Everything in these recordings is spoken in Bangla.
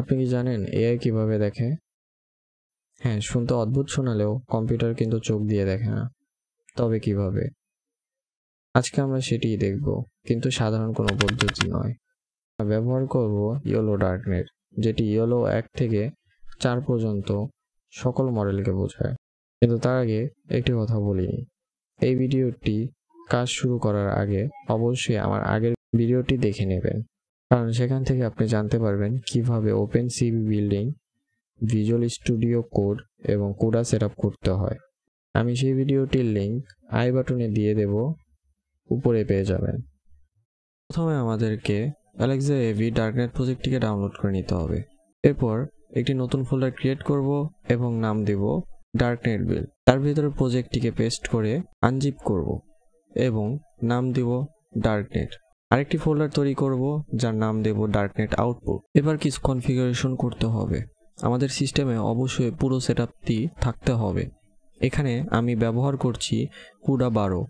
আপনি কি জানেন এআই কিভাবে দেখে? হ্যাঁ, শুনতে অদ্ভুত শোনালেও কম্পিউটার কিন্তু চোখ দিয়ে দেখে না। তবে কিভাবে? আজকে আমরা সেটিই দেখব, কিন্তু সাধারণ কোনো পদ্ধতি নয়। ব্যবহার করব ইয়েলো ডার্কনেট, যেটি ইয়েলো 1 থেকে 4 পর্যন্ত সকল মডেলকে বোঝায়। কিন্তু তার আগে একটি কথা বলিনি, এই ভিডিওটি কাজ শুরু করার আগে অবশ্যই আমার আগের ভিডিওটি দেখে নেবেন, কারণ সেখান থেকে আপনি জানতে পারবেন কিভাবে ওপেনসিভি বিল্ডিং, ভিজুয়াল স্টুডিও কোড এবং কোডা সেটআপ করতে হয়। আমি সেই ভিডিওটির লিংক আই বাটনে দিয়ে দেব, উপরে পেয়ে যাবেন। প্রথমে আমাদেরকে অ্যালেক্সা এভি ডার্কনেট প্রজেক্টটিকে ডাউনলোড করে নিতে হবে। এরপর একটি নতুন ফোল্ডার ক্রিয়েট করব এবং নাম দেব ডার্কনেট বিল্ড। তার ভিতরে প্রজেক্টটিকে পেস্ট করে আনজিপ করব এবং নাম দেব ডার্কনেট। আরেকটি ফোল্ডার তৈরি করব যার নাম দেব ডার্কনেট আউটপুট। এবার কিছু কনফিগারেশন করতে হবে। আমাদের সিস্টেমে অবশ্যই পুরো সেটআপটি থাকতে হবে। এখানে আমি ব্যবহার করছি কুডা 12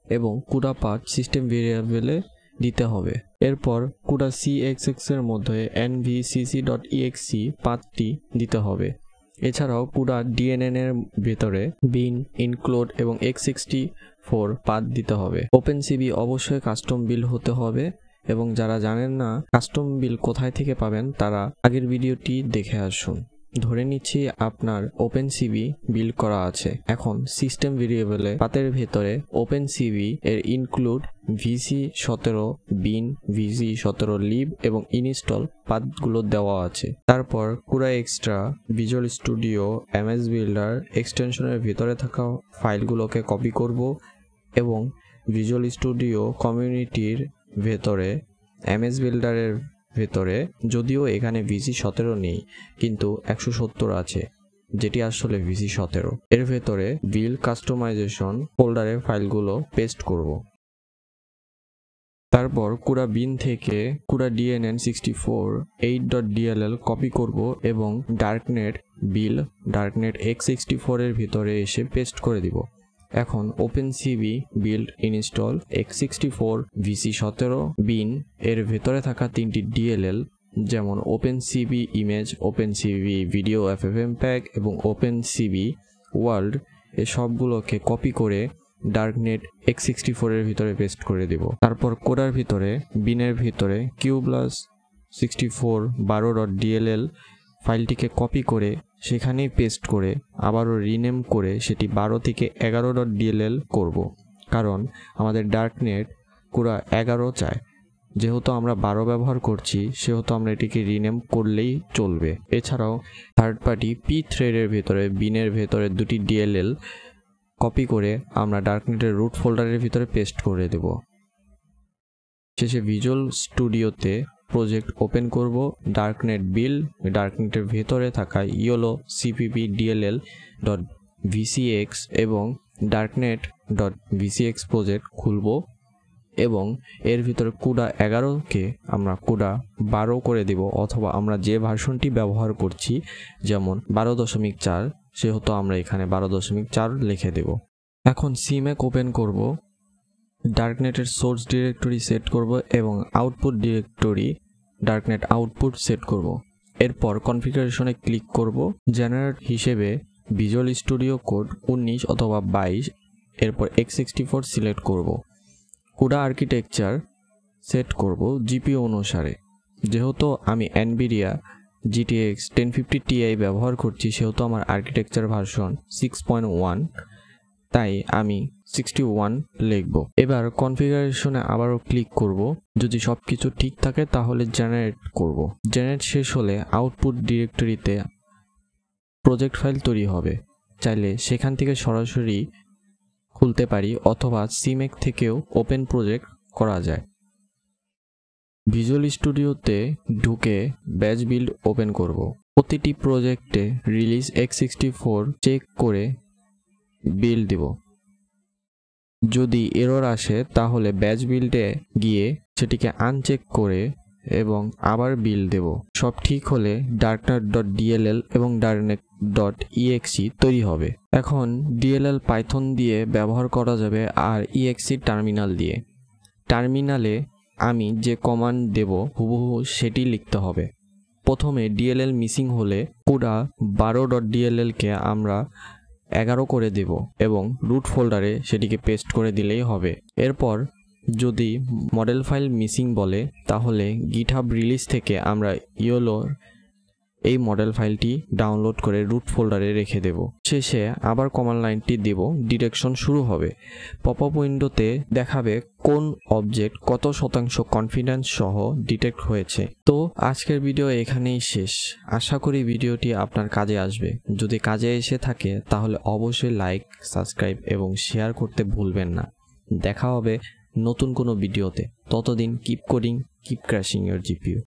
এবং কুডা পাথ সিস্টেম ভেরিয়েবলে দিতে হবে। এরপর কুডা cxx এর মধ্যে nvcc.exe পাথটি দিতে হবে। এছাড়াও কুডা dnn এর ভেতরে bin, include এবং x64 পাথ দিতে হবে। ওপেনসিভি অবশ্যই কাস্টম বিল হতে হবে, এবং যারা জানেন না কাস্টম বিল কোথায় থেকে পাবেন তারা আগের ভিডিওটি দেখে আসুন। ধরে নিচ্ছি আপনার ওপেনসিভি বিল্ড করা আছে। এখন সিস্টেম ভেরিয়েবলে পাথের ভেতরে ওপেনসিভি এর include vc17 bin, vc17 lib এবং ইনস্টল পাথগুলো দেওয়া আছে। তারপর CUDA extra, Visual Studio, MS builder এক্সটেনশনের ভিতরে থাকা ফাইলগুলোকে কপি করব এবং ভিজুয়াল স্টুডিও কমিউনিটির ভেতরে এমএস বিল্ডারের ভেতরে, যদিও এখানে vc17 নেই কিন্তু 170 আছে, যেটি আসলে vc17, এর ভেতরে বিল্ড কাস্টমাইজেশন ফোল্ডারে ফাইলগুলো পেস্ট করব। তারপর কুডা বিন থেকে কুডা dnn64 8.dll কপি করব এবং ডার্কনেট বিল ডার্কনেট x64 এর ভিতরে এসে পেস্ট করে দিব। এখন ওপেনসিভি বিল্ড ইনস্টল x64 vc17 বিন এর ভেতরে থাকা 3টি DLL, যেমন ওপেনসিভি ইমেজ, ওপেনসিভি ভিডিও ffmpeg এবং ওপেনসিভি ওয়ার্ল্ড, এই সবগুলোকে কপি করে ডার্কনেট x64 এর ভিতরে পেস্ট করে দেব। তারপর কোডার ভিতরে বিনের ভিতরে qblast6412.dll ফাইলটিকে কপি করে সেখানেই পেস্ট করে আবারও রিনেম করে সেটি 12 থেকে 11.dll করব, কারণ আমাদের ডার্কনেট কুডা 11 চায়। যেহেতু আমরা 12 ব্যবহার করছি সেহেতু আমরা এটিকে রিনেম করলেই চলবে। এছাড়াও থার্ড পার্টি পি থ্রেডের ভেতরে বিনের ভেতরে 2টি DLL কপি করে আমরা ডার্কনেটের রুট ফোল্ডারের ভিতরে পেস্ট করে দেব। শেষে ভিজুয়াল স্টুডিওতে প্রজেক্ট ওপেন করব, ডার্কনেট বিল্ড, ডার্কনেটের ভেতরে থাকা ইয়েলো cpp.dll.vcx এবং darknet.vcx প্রজেক্ট খুলব এবং এর ভিতরে কুডা 11কে আমরা কুডা 12 করে দেব, অথবা আমরা যে ভার্সনটি ব্যবহার করছি যেমন 12.4 সেহেতু আমরা এখানে 12.4 লিখে দেব। এখন সিম্যাক ওপেন করব, ডার্কনেটের সোর্স ডিরেক্টরি সেট করব এবং output directory darknet output set করব। এরপর কনফিগারেশনে ক্লিক করব, জেনারেট হিসেবে ভিজুয়াল স্টুডিও কোড 19 অথবা 22, এরপর x64 সিলেক্ট করব। কুডা আর্কিটেকচার সেট করব জিপিইউ অনুসারে। যেহেতু আমি NVIDIA GTX 1050 Ti ব্যবহার করছি সেহেতু আমার আর্কিটেকচার ভার্সন 6.1, তাই আমি 61 লিখব। এবার কনফিগারেশনে আবারও ক্লিক করব, যদি সবকিছু ঠিক থাকে তাহলে জেনারেট করব। জেনারেট শেষ হলে আউটপুট ডিরেক্টরিতে প্রজেক্ট ফাইল তৈরি হবে। চাইলে সেখান থেকে সরাসরি খুলতে পারি অথবা সিম্যাক থেকেও ওপেন প্রজেক্ট করা যায়। ভিজুয়াল স্টুডিওতে ঢুকে ব্যাচ বিল্ড ওপেন করব। প্রতিটি প্রজেক্টে রিলিজ x64 চেক করে বিল্ড দেব। যদি এরর আসে তাহলে ব্যাচ বিল্ডে গিয়ে সেটিকে আনচেক করে এবং আবার বিল্ড দেব। সব ঠিক হলে darknet.dll এবং darknet.exe তৈরি হবে। এখন DLL পাইথন দিয়ে ব্যবহার করা যাবে আর exe টার্মিনাল দিয়ে। টার্মিনালে আমি যে কমান্ড দেব হুবহু সেটি লিখতে হবে। প্রথমে DLL মিসিং হলে পুরা 12.dll কে আমরা 11 করে দেব এবং রুট ফোল্ডারে সেটিকে পেস্ট করে দিলেই হবে। এরপর যদি মডেল ফাইল মিসিং বলে তাহলে গিটহাব রিলিজ থেকে আমরা ইয়োলোর এই মডেল ফাইলটি ডাউনলোড করে রুট ফোল্ডারে রেখে দেব। শেষে আবার কমান্ড লাইনটি দেব, ডিটেকশন শুরু হবে। পপআপ উইন্ডোতে দেখাবে কোন অবজেক্ট কত শতাংশ কনফিডেন্স সহ ডিটেক্ট হয়েছে। তো আজকের ভিডিও এখানেই শেষ। আশা করি ভিডিওটি আপনার কাজে আসবে। যদি কাজে এসে থাকে তাহলে অবশ্যই লাইক, সাবস্ক্রাইব এবং শেয়ার করতে ভুলবেন না। দেখা হবে নতুন কোনো ভিডিওতে। ততদিন keep coding, keep crashing your GPU.